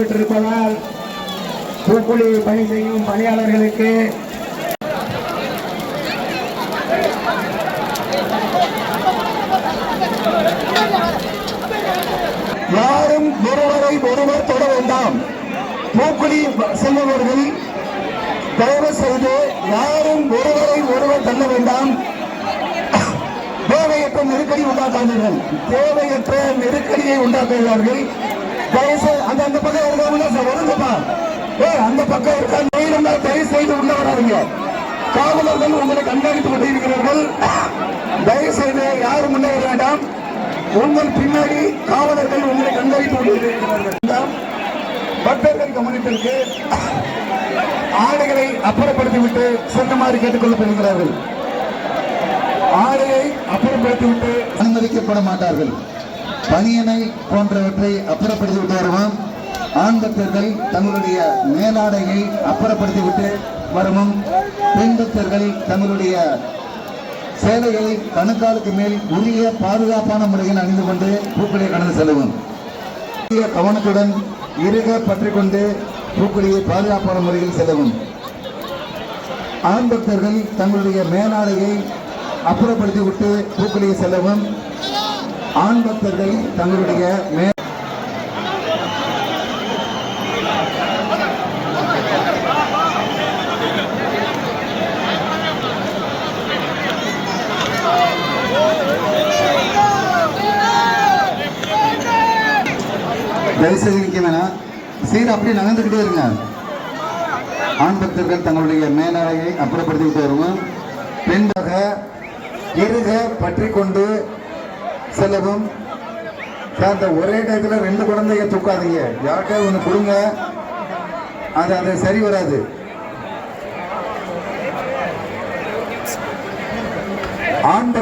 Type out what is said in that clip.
இருப்பதால் பூக்குழி பணி செய்யும் பணியாளர்களுக்கு யாரும் ஒருவரை ஒருவர் தொட வேண்டாம். பூக்குழி செல்பவர்கள் தயவு செய்து யாரும் ஒருவரை ஒருவர் தள்ள வேண்டாம். தேவையற்ற நெருக்கடி உண்டாக்காதீர்கள். தேவையற்ற நெருக்கடியை உண்டாக்குகிறார்கள். அந்த பக்கம் இருக்காங்கப்பா, அந்த பக்கம் இருக்க தயவு செய்து உள்ள வராதுங்க. காவலர்கள் உங்களை கண்காணித்துக் கொண்டிருக்கிறார்கள். தயவு செய்து யாரும் முன்னே வர வேண்டாம். உங்கள் பின்னாடி காவலர்கள் உங்களை கண்காணித்துக் கொண்டிருக்கிறார்கள். பக்தர்கள் கவனித்திற்கு ஆடைகளை அப்புறப்படுத்திவிட்டு செல்லுமாறு கேட்டுக் கொள்ளப்படுகிறார்கள். ஆடையை அப்புறப்படுத்திவிட்டு அனுமதிக்கப்பட மாட்டார்கள். பனியனை போன்றவற்றை அப்புறப்படுத்திவிட்டு வருவோம். ஆண் பக்தர்கள் தங்களுடைய மேலாடையை அப்புறப்படுத்திவிட்டு வருவோம். பெண் பக்தர்கள் தங்களுடைய சேலைகளை கணுக்காலுக்கு மேல் உரிய பாதுகாப்பான முறையில் அணிந்து கொண்டு பூக்குழியை கடந்து செல்லவும். கவனத்துடன் இறுக பற்றிக் கொண்டு பூக்குழியை பாதுகாப்பான முறையில் செல்லவும். ஆண் பக்தர்கள் தங்களுடைய மேலாடையை அப்புறப்படுத்திவிட்டு பூக்குழியை செல்லவும். ஆண் பக்தர்கள் தங்களுடைய தயவுசெய்து நிற்க வேணாம். சீர் அப்படியே நகர்ந்துக்கிட்டே இருங்க. ஆண் பக்தர்கள் தங்களுடைய மேலாடையை அப்புறப்படுத்திவிட்டு வருவோம். பெண்பாக இறுக பற்றி கொண்டு செல்லவும். அந்த ஒரே டயத்தில் 2 குழந்தைய தூக்காதீங்க. யார்கிட்ட ஒன்று கொடுங்க, அது சரி வராது. ஆண்